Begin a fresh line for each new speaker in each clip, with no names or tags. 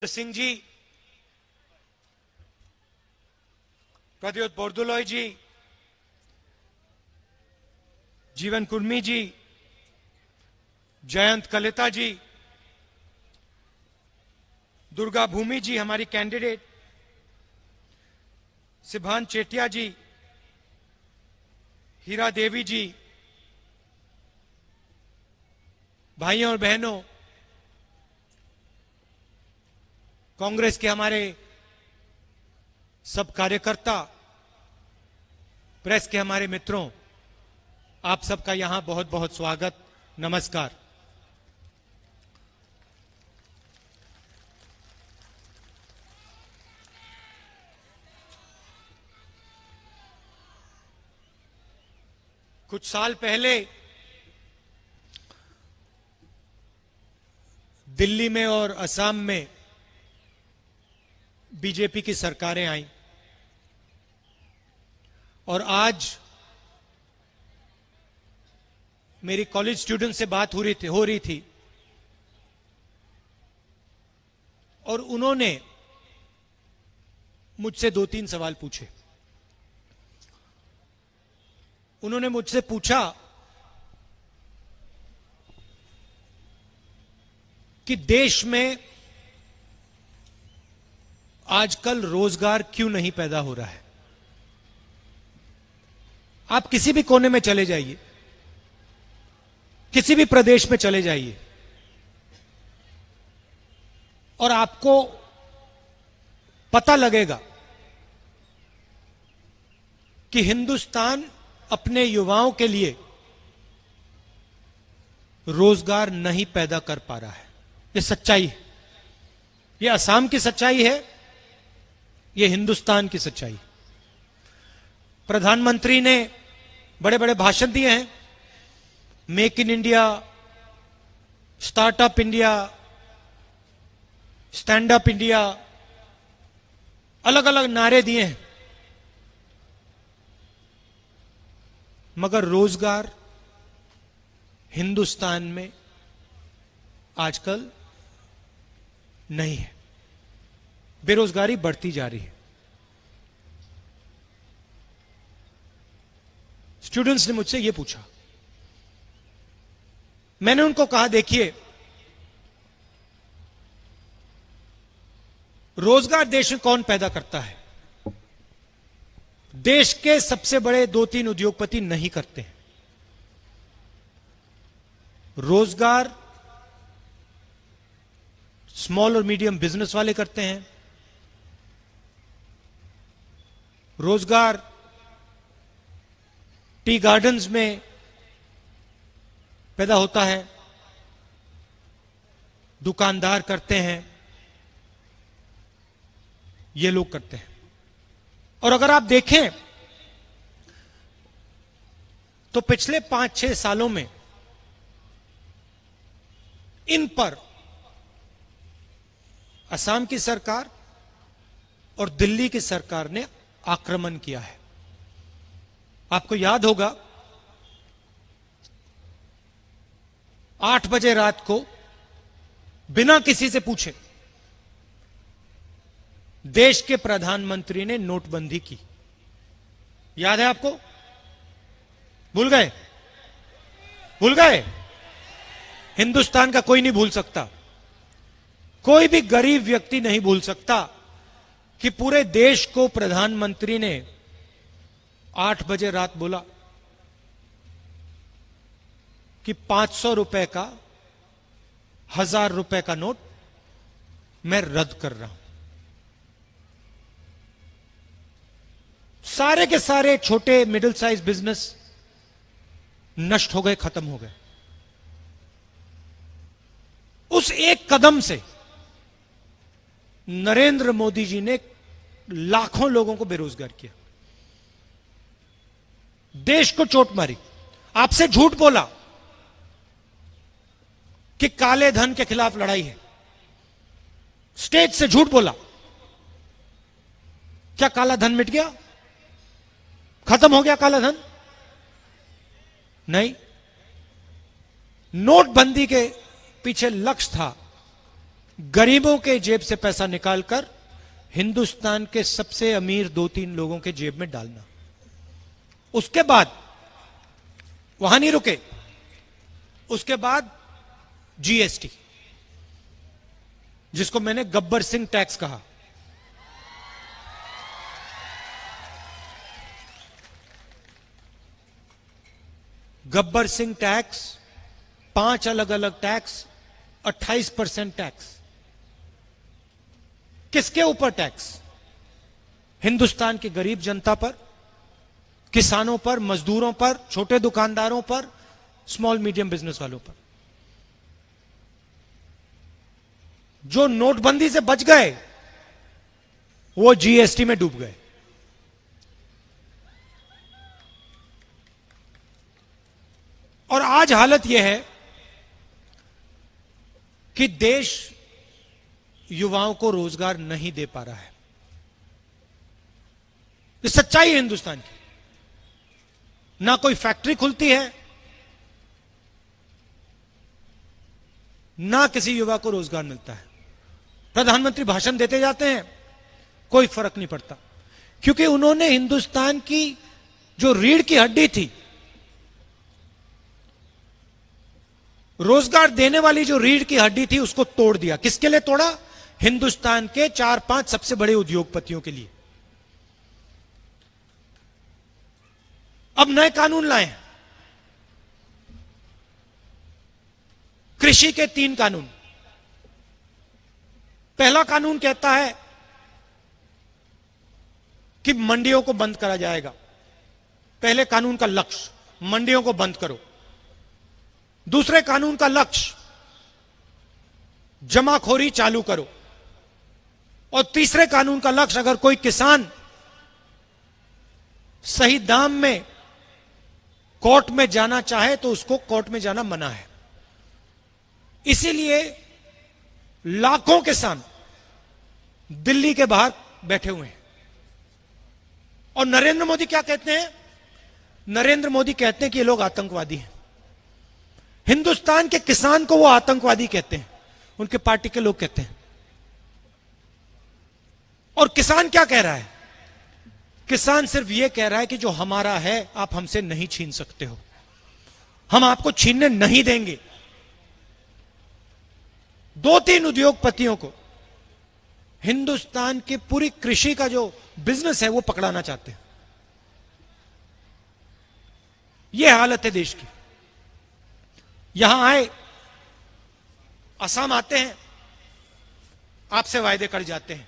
सिंह जी, प्रद्योत बोरदोलोई जी, जीवन कुर्मी जी, जयंत कलिता जी, दुर्गा भूमि जी हमारी कैंडिडेट, सिभान चेटिया जी, हीरा देवी जी, भाइयों और बहनों, कांग्रेस के हमारे सब कार्यकर्ता, प्रेस के हमारे मित्रों, आप सबका यहां बहुत बहुत स्वागत, नमस्कार। कुछ साल पहले दिल्ली में और असम में बीजेपी की सरकारें आईं और आज मेरी कॉलेज स्टूडेंट से बात हो रही थी और उन्होंने मुझसे 2-3 सवाल पूछे। उन्होंने मुझसे पूछा कि देश में आजकल रोजगार क्यों नहीं पैदा हो रहा है। आप किसी भी कोने में चले जाइए, किसी भी प्रदेश में चले जाइए और आपको पता लगेगा कि हिंदुस्तान अपने युवाओं के लिए रोजगार नहीं पैदा कर पा रहा है। यह सच्चाई है, यह असम की सच्चाई है, यह हिंदुस्तान की सच्चाई। प्रधानमंत्री ने बड़े बड़े भाषण दिए हैं, make in India, startup India, stand up India, अलग अलग नारे दिए हैं, मगर रोजगार हिंदुस्तान में आजकल नहीं है। बेरोजगारी बढ़ती जा रही है। स्टूडेंट्स ने मुझसे यह पूछा, मैंने उनको कहा, देखिए, रोजगार देश में कौन पैदा करता है? देश के सबसे बड़े 2-3 उद्योगपति नहीं करते हैं। रोजगार स्मॉल और मीडियम बिजनेस वाले करते हैं। रोजगार टी गार्डन्स में पैदा होता है, दुकानदार करते हैं, ये लोग करते हैं। और अगर आप देखें तो पिछले 5-6 सालों में इन पर असम की सरकार और दिल्ली की सरकार ने आक्रमण किया है। आपको याद होगा 8 बजे रात को बिना किसी से पूछे देश के प्रधानमंत्री ने नोटबंदी की। याद है आपको? भूल गए? भूल गए? हिंदुस्तान का कोई नहीं भूल सकता, कोई भी गरीब व्यक्ति नहीं भूल सकता कि पूरे देश को प्रधानमंत्री ने 8 बजे रात बोला कि 500 रुपए का, 1000 रुपए का नोट मैं रद्द कर रहा हूं। सारे के सारे छोटे मिडिल साइज बिजनेस नष्ट हो गए, खत्म हो गए। उस एक कदम से नरेंद्र मोदी जी ने लाखों लोगों को बेरोजगार किया, देश को चोट मारी। आपसे झूठ बोला कि काले धन के खिलाफ लड़ाई है, स्टेज से झूठ बोला। क्या काला धन मिट गया? खत्म हो गया काला धन? नहीं। नोटबंदी के पीछे लक्ष्य था गरीबों के जेब से पैसा निकालकर हिंदुस्तान के सबसे अमीर 2-3 लोगों के जेब में डालना। उसके बाद वहां नहीं रुके, उसके बाद जीएसटी, जिसको मैंने गब्बर सिंह टैक्स कहा। गब्बर सिंह टैक्स, 5 अलग अलग टैक्स, 28% टैक्स। किसके ऊपर टैक्स? हिंदुस्तान की गरीब जनता पर, किसानों पर, मजदूरों पर, छोटे दुकानदारों पर, स्मॉल मीडियम बिजनेस वालों पर। जो नोटबंदी से बच गए वो जीएसटी में डूब गए। और आज हालत यह है कि देश युवाओं को रोजगार नहीं दे पा रहा है। ये सच्चाई है हिंदुस्तान की। ना कोई फैक्ट्री खुलती है, ना किसी युवा को रोजगार मिलता है। प्रधानमंत्री भाषण देते जाते हैं, कोई फर्क नहीं पड़ता, क्योंकि उन्होंने हिंदुस्तान की जो रीढ़ की हड्डी थी, रोजगार देने वाली जो रीढ़ की हड्डी थी, उसको तोड़ दिया। किसके लिए तोड़ा? हिंदुस्तान के 4-5 सबसे बड़े उद्योगपतियों के लिए। अब नए कानून लाए हैं, कृषि के 3 कानून। पहला कानून कहता है कि मंडियों को बंद करा जाएगा। पहले कानून का लक्ष्य, मंडियों को बंद करो। दूसरे कानून का लक्ष्य, जमाखोरी चालू करो। और तीसरे कानून का लक्ष्य, अगर कोई किसान सही दाम में कोर्ट में जाना चाहे तो उसको कोर्ट में जाना मना है। इसीलिए लाखों किसान दिल्ली के बाहर बैठे हुए हैं। और नरेंद्र मोदी क्या कहते हैं? नरेंद्र मोदी कहते हैं कि ये लोग आतंकवादी हैं। हिंदुस्तान के किसान को वो आतंकवादी कहते हैं, उनके पार्टी के लोग कहते हैं। और किसान क्या कह रहा है? किसान सिर्फ ये कह रहा है कि जो हमारा है आप हमसे नहीं छीन सकते हो, हम आपको छीनने नहीं देंगे। 2-3 उद्योगपतियों को हिंदुस्तान की पूरी कृषि का जो बिजनेस है वो पकड़ाना चाहते हैं। यह हालत है देश की। यहां आए, असम आते हैं, आपसे वायदे कर जाते हैं।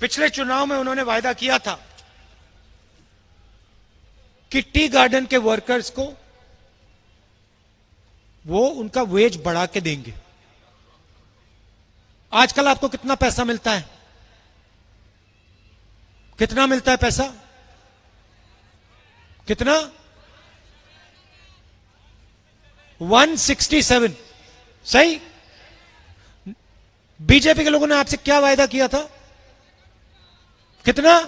पिछले चुनाव में उन्होंने वायदा किया था कि टी गार्डन के वर्कर्स को वो उनका वेज बढ़ा के देंगे। आजकल आपको कितना पैसा मिलता है? कितना मिलता है पैसा? कितना? 167। सही। बीजेपी के लोगों ने आपसे क्या वायदा किया था? कितना?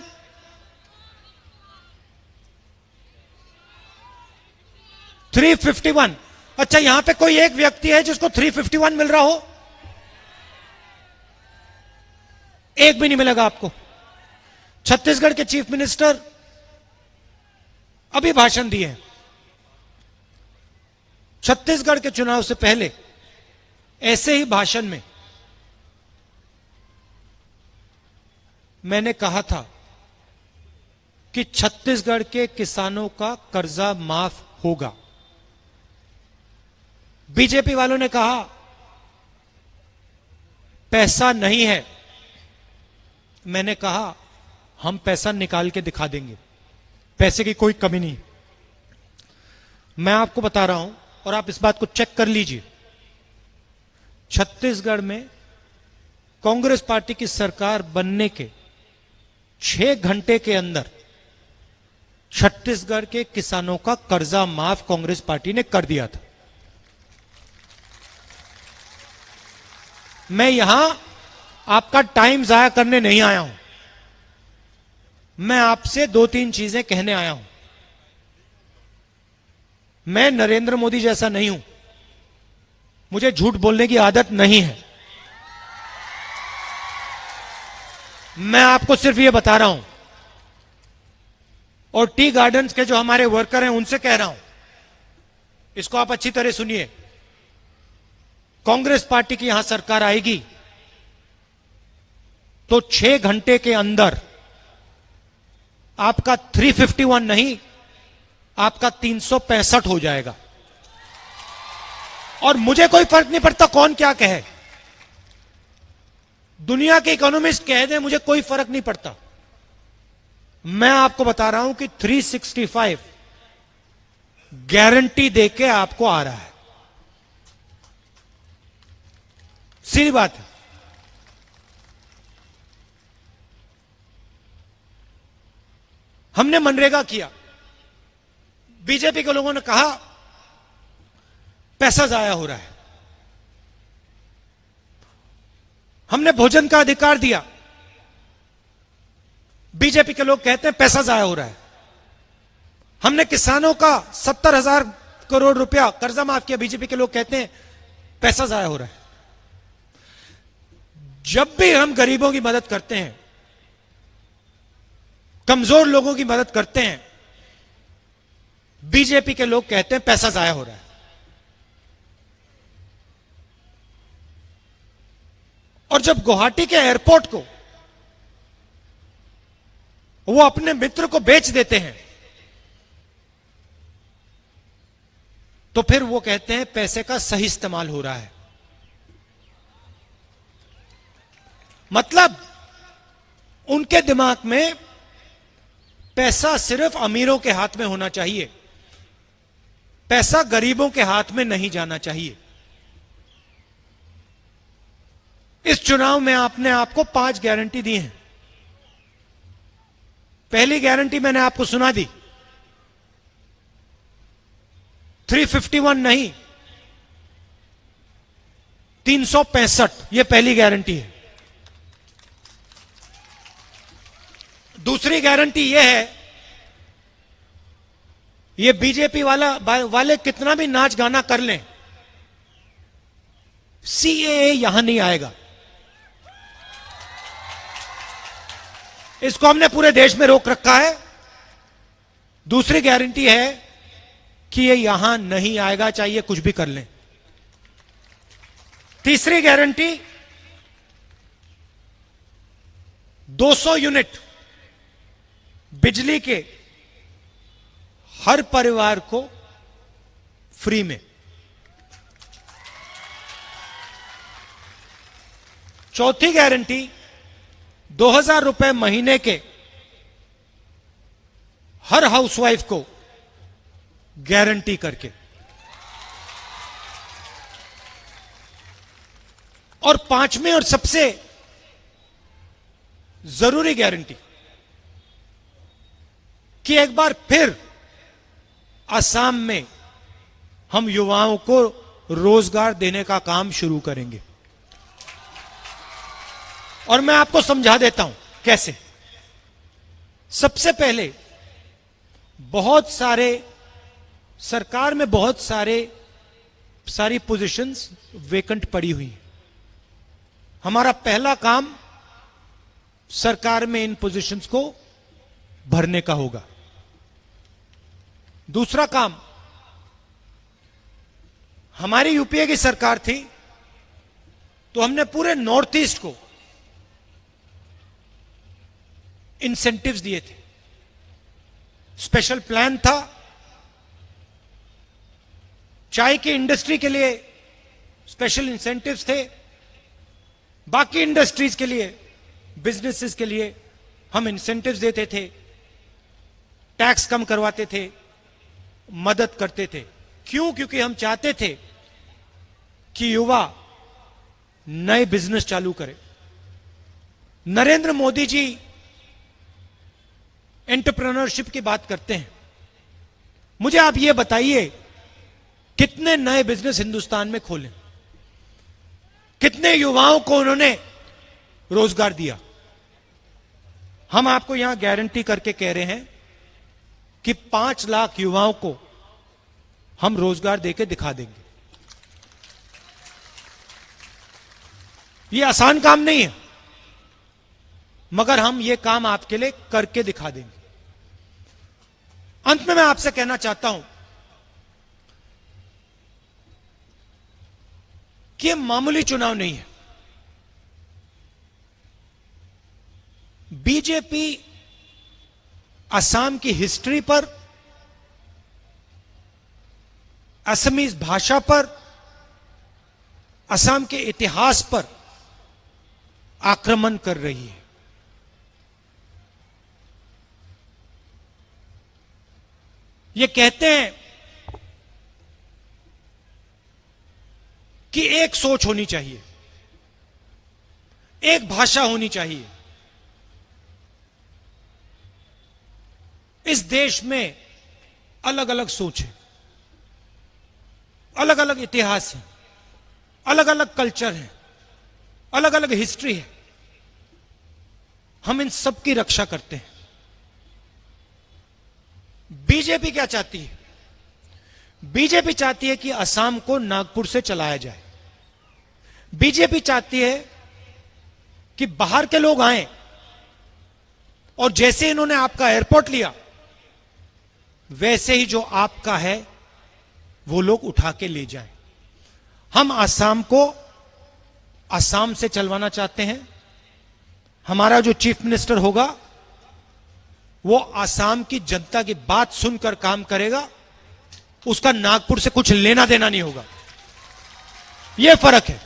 351। अच्छा, यहां पे कोई एक व्यक्ति है जिसको 351 मिल रहा हो? एक भी नहीं मिलेगा आपको। छत्तीसगढ़ के चीफ मिनिस्टर अभी भाषण दिए हैं। छत्तीसगढ़ के चुनाव से पहले ऐसे ही भाषण में मैंने कहा था कि छत्तीसगढ़ के किसानों का कर्जा माफ होगा। बीजेपी वालों ने कहा पैसा नहीं है। मैंने कहा हम पैसा निकाल के दिखा देंगे, पैसे की कोई कमी नहीं। मैं आपको बता रहा हूं और आप इस बात को चेक कर लीजिए। छत्तीसगढ़ में कांग्रेस पार्टी की सरकार बनने के 6 घंटे के अंदर छत्तीसगढ़ के किसानों का कर्जा माफ कांग्रेस पार्टी ने कर दिया था। मैं यहां आपका टाइम जाया करने नहीं आया हूं, मैं आपसे 2-3 चीजें कहने आया हूं। मैं नरेंद्र मोदी जैसा नहीं हूं, मुझे झूठ बोलने की आदत नहीं है। मैं आपको सिर्फ ये बता रहा हूं, और टी गार्डन्स के जो हमारे वर्कर हैं उनसे कह रहा हूं, इसको आप अच्छी तरह सुनिए। कांग्रेस पार्टी की यहां सरकार आएगी तो 6 घंटे के अंदर आपका 351 नहीं, आपका 365 हो जाएगा। और मुझे कोई फर्क नहीं पड़ता कौन क्या कहे, दुनिया के इकोनॉमिस्ट कह दें, मुझे कोई फर्क नहीं पड़ता। मैं आपको बता रहा हूं कि 365 गारंटी देके आपको आ रहा है। सीधी बात है। हमने मनरेगा किया, बीजेपी के लोगों ने कहा पैसा जाया हो रहा है। हमने भोजन का अधिकार दिया, बीजेपी के लोग कहते हैं पैसा जाया हो रहा है। हमने किसानों का 70,000 करोड़ रुपया कर्जा माफ किया, बीजेपी के लोग कहते हैं पैसा जाया हो रहा है। जब भी हम गरीबों की मदद करते हैं, कमजोर लोगों की मदद करते हैं, बीजेपी के लोग कहते हैं पैसा जाया हो रहा है। और जब गुवाहाटी के एयरपोर्ट को वो अपने मित्र को बेच देते हैं तो फिर वो कहते हैं पैसे का सही इस्तेमाल हो रहा है। मतलब उनके दिमाग में पैसा सिर्फ अमीरों के हाथ में होना चाहिए, पैसा गरीबों के हाथ में नहीं जाना चाहिए। इस चुनाव में आपने आपको 5 गारंटी दी हैं। पहली गारंटी मैंने आपको सुना दी, 351 नहीं 365, यह पहली गारंटी है। दूसरी गारंटी यह है, ये बीजेपी वाले कितना भी नाच गाना कर लें, सीएए यहां नहीं आएगा। इसको हमने पूरे देश में रोक रखा है। दूसरी गारंटी है कि ये यहां नहीं आएगा, चाहिए कुछ भी कर लें। तीसरी गारंटी 200 यूनिट बिजली के हर परिवार को फ्री में। चौथी गारंटी 2,000 रुपए महीने के हर हाउसवाइफ को गारंटी करके। और पांचवें और सबसे जरूरी गारंटी कि एक बार फिर असम में हम युवाओं को रोजगार देने का काम शुरू करेंगे। और मैं आपको समझा देता हूं कैसे। सबसे पहले बहुत सारे सरकार में सारी पोजीशंस वेकेंट पड़ी हुई हैं। हमारा पहला काम सरकार में इन पोजीशंस को भरने का होगा। दूसरा काम, हमारी यूपीए की सरकार थी तो हमने पूरे नॉर्थ ईस्ट को इंसेंटिव्स दिए थे, स्पेशल प्लान था। चाय की इंडस्ट्री के लिए स्पेशल इंसेंटिव्स थे, बाकी इंडस्ट्रीज के लिए, बिजनेसेस के लिए हम इंसेंटिव्स देते थे, टैक्स कम करवाते थे, मदद करते थे। क्यों? क्योंकि हम चाहते थे कि युवा नए बिजनेस चालू करे। नरेंद्र मोदी जी एंटरप्रेन्योरशिप की बात करते हैं। मुझे आप ये बताइए, कितने नए बिजनेस हिंदुस्तान में खोले, कितने युवाओं को उन्होंने रोजगार दिया? हम आपको यहां गारंटी करके कह रहे हैं कि 5 लाख युवाओं को हम रोजगार देके दिखा देंगे। यह आसान काम नहीं है, मगर हम ये काम आपके लिए करके दिखा देंगे। अंत में मैं आपसे कहना चाहता हूं कि ये मामूली चुनाव नहीं है। बीजेपी असम की हिस्ट्री पर, असमीज भाषा पर, असम के इतिहास पर आक्रमण कर रही है। ये कहते हैं कि एक सोच होनी चाहिए, एक भाषा होनी चाहिए। इस देश में अलग अलग सोच है, अलग अलग इतिहास है, अलग अलग कल्चर है, अलग अलग हिस्ट्री है। हम इन सब की रक्षा करते हैं। बीजेपी क्या चाहती है? बीजेपी चाहती है कि असम को नागपुर से चलाया जाए। बीजेपी चाहती है कि बाहर के लोग आए और जैसे इन्होंने आपका एयरपोर्ट लिया, वैसे ही जो आपका है वो लोग उठा के ले जाएं। हम असम को असम से चलवाना चाहते हैं। हमारा जो चीफ मिनिस्टर होगा वो असम की जनता की बात सुनकर काम करेगा, उसका नागपुर से कुछ लेना देना नहीं होगा। यह फर्क है।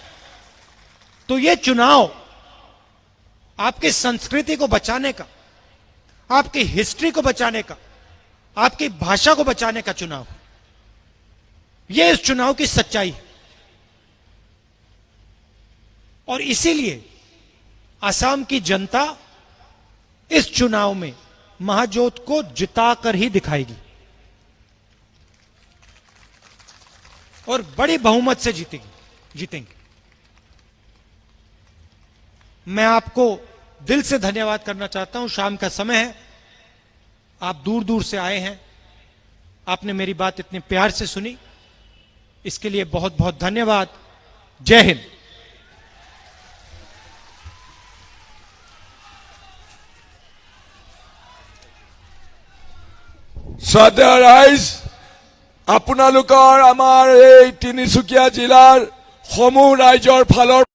तो यह चुनाव आपकी संस्कृति को बचाने का, आपकी हिस्ट्री को बचाने का, आपकी भाषा को बचाने का चुनाव है। यह इस चुनाव की सच्चाई है। और इसीलिए असम की जनता इस चुनाव में महाजोत को जिताकर ही दिखाएगी और बड़ी बहुमत से जीतेंगे। मैं आपको दिल से धन्यवाद करना चाहता हूं। शाम का समय है, आप दूर दूर से आए हैं, आपने मेरी बात इतने प्यार से सुनी, इसके लिए बहुत बहुत धन्यवाद। जय हिंद।
শ্ৰদ্ধেয় ৰাইজ, আপোনালোকৰ আমাৰ এই তিনিচুকীয়া জিলাৰ সমূহ ৰাইজৰ ফালৰ